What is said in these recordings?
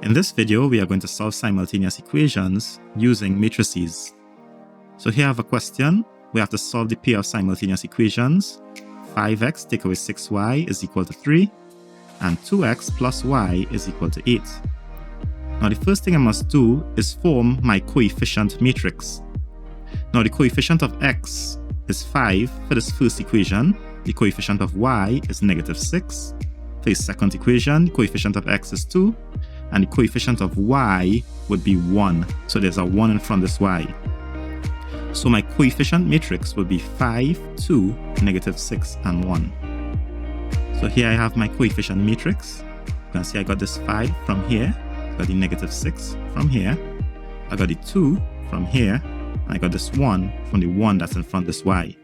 In this video, we are going to solve simultaneous equations using matrices. So here I have a question. We have to solve the pair of simultaneous equations. 5x take away 6y is equal to 3, and 2x plus y is equal to 8. Now the first thing I must do is form my coefficient matrix. Now the coefficient of x is 5 for this first equation. The coefficient of y is -6. For the second equation, the coefficient of x is 2, and the coefficient of y would be 1. So there's a 1 in front of this y. So my coefficient matrix will be 5, 2, -6, and 1. So here I have my coefficient matrix. You can see I got this 5 from here, I got the -6 from here, I got the 2 from here, and I got this 1 from the 1 that's in front of this y.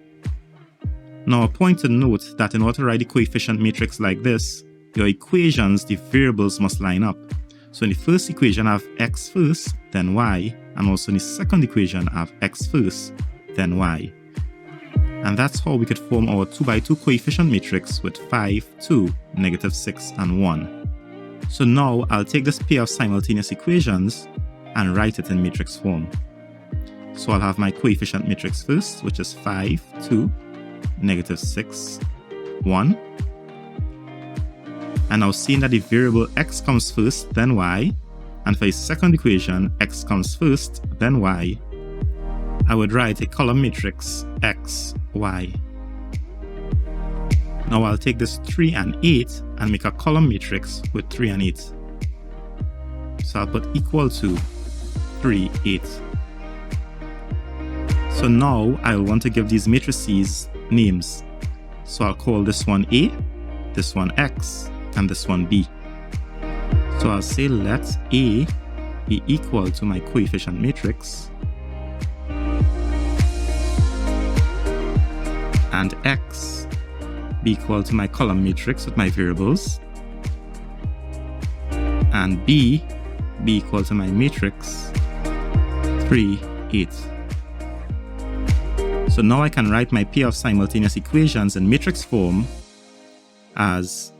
Now a point to note that in order to write the coefficient matrix like this, your equations, the variables must line up. So in the first equation I have x first, then y, and also in the second equation I have x first, then y. And that's how we could form our 2x2 coefficient matrix with 5, 2, -6, and 1. So now I'll take this pair of simultaneous equations and write it in matrix form. So I'll have my coefficient matrix first, which is 5, 2, -6, 1. And now seeing that the variable x comes first, then y, and for the second equation, x comes first, then y, I would write a column matrix x, y. Now I'll take this 3 and 8 and make a column matrix with 3 and 8. So I'll put equal to 3, 8. So now I'll want to give these matrices names. So I'll call this one A, this one X, and this one B. So I'll say let A be equal to my coefficient matrix and X be equal to my column matrix with my variables, and B be equal to my matrix 3, 8. So now I can write my pair of simultaneous equations in matrix form as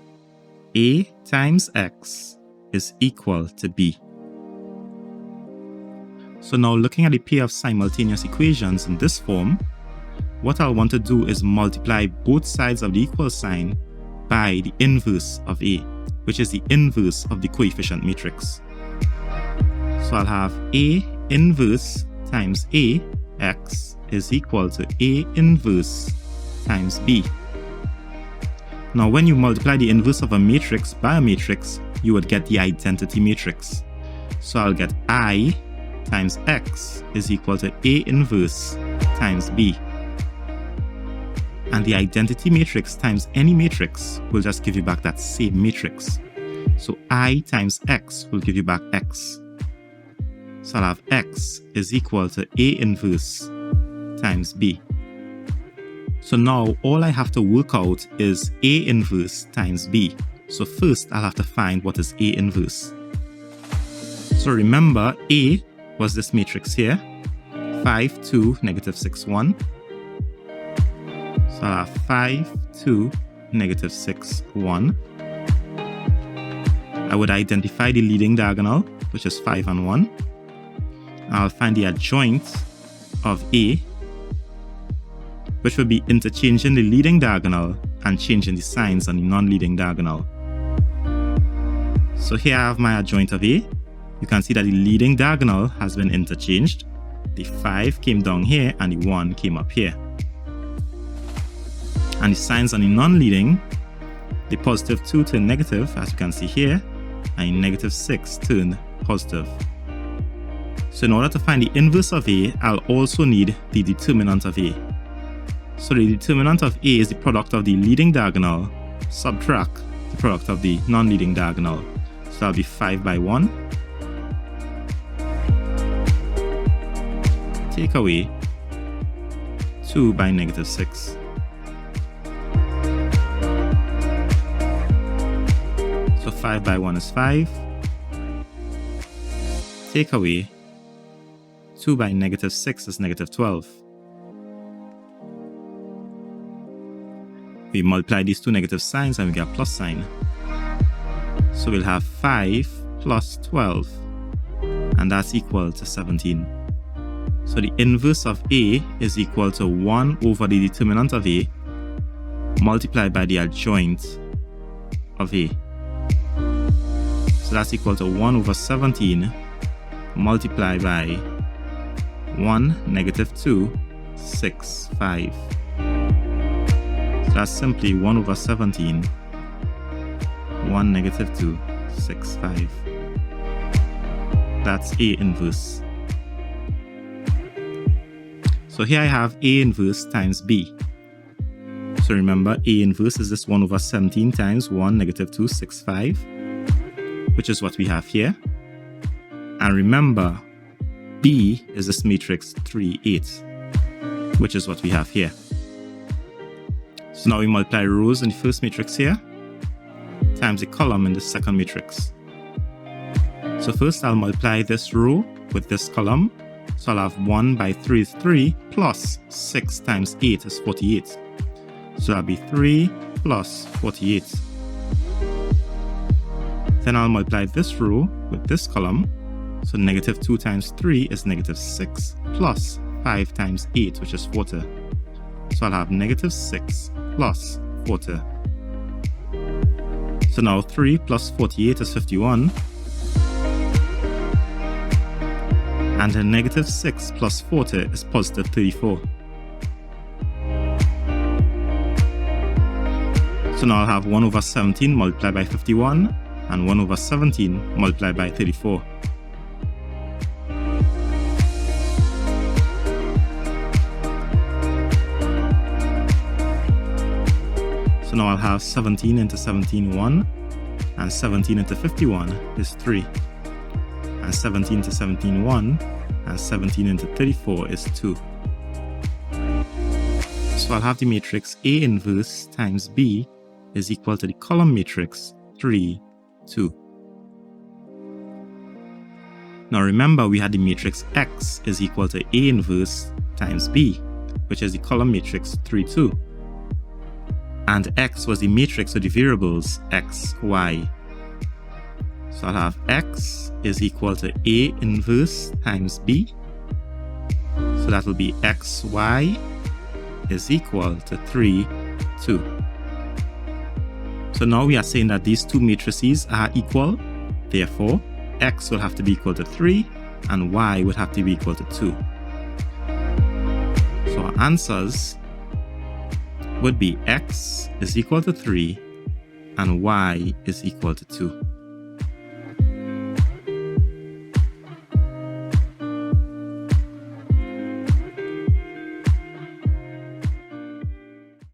A times X is equal to B. So now looking at the pair of simultaneous equations in this form, what I'll want to do is multiply both sides of the equal sign by the inverse of A, which is the inverse of the coefficient matrix. So I'll have A inverse times A X is equal to A inverse times B. Now when you multiply the inverse of a matrix by a matrix, you would get the identity matrix. So I'll get I times X is equal to A inverse times B. And the identity matrix times any matrix will just give you back that same matrix. So I times X will give you back X. So I'll have X is equal to A inverse times B. So now all I have to work out is A inverse times B. So first I'll have to find what is A inverse. So remember A was this matrix here, 5, 2, -6, 1. So I'll have 5, 2, -6, 1. I would identify the leading diagonal, which is 5 and 1. I'll find the adjoint of A, which will be interchanging the leading diagonal and changing the signs on the non-leading diagonal. So here I have my adjoint of A. You can see that the leading diagonal has been interchanged. The 5 came down here and the 1 came up here. And the signs on the non-leading, the +2 turned negative, as you can see here, and the -6 turned positive. So in order to find the inverse of A, I'll also need the determinant of A. So the determinant of A is the product of the leading diagonal, subtract the product of the non-leading diagonal. So that'll be 5 by 1. Take away 2 by -6. So 5 by 1 is 5. Take away 2 by -6 is -12. We multiply these two negative signs and we get a plus sign. So we'll have 5 plus 12, and that's equal to 17. So the inverse of A is equal to 1 over the determinant of A multiplied by the adjoint of A. So that's equal to 1 over 17 multiplied by 1, negative 2, 6, 5. So that's simply 1 over 17, 1, negative 2, 6, 5. That's A inverse. So here I have A inverse times B. So remember, A inverse is this 1 over 17 times 1, negative 2, 6, 5, which is what we have here. And remember, B is this matrix 3, 8, which is what we have here. So now we multiply rows in the first matrix here times the column in the second matrix. So first I'll multiply this row with this column. So I'll have 1 by 3 is 3 plus 6 times 8 is 48. So that'll be 3 plus 48. Then I'll multiply this row with this column. So negative 2 times 3 is negative 6 plus 5 times 8, which is 40. So I'll have negative 6 plus 40. So now 3 plus 48 is 51. And then negative 6 plus 40 is positive 34. So now I'll have 1 over 17 multiplied by 51 and 1 over 17 multiplied by 34. So now I'll have 17 into 17, 1, and 17 into 51 is 3. And 17 to 17, 1, and 17 into 34 is 2. So I'll have the matrix A inverse times B is equal to the column matrix 3, 2. Now remember, we had the matrix X is equal to A inverse times B, which is the column matrix 3, 2. And X was the matrix of the variables X, Y. So I'll have X is equal to A inverse times B. So that will be XY is equal to 3, 2. So now we are saying that these two matrices are equal. Therefore, X will have to be equal to 3 and Y would have to be equal to 2. So our answers would be X is equal to 3 and Y is equal to 2.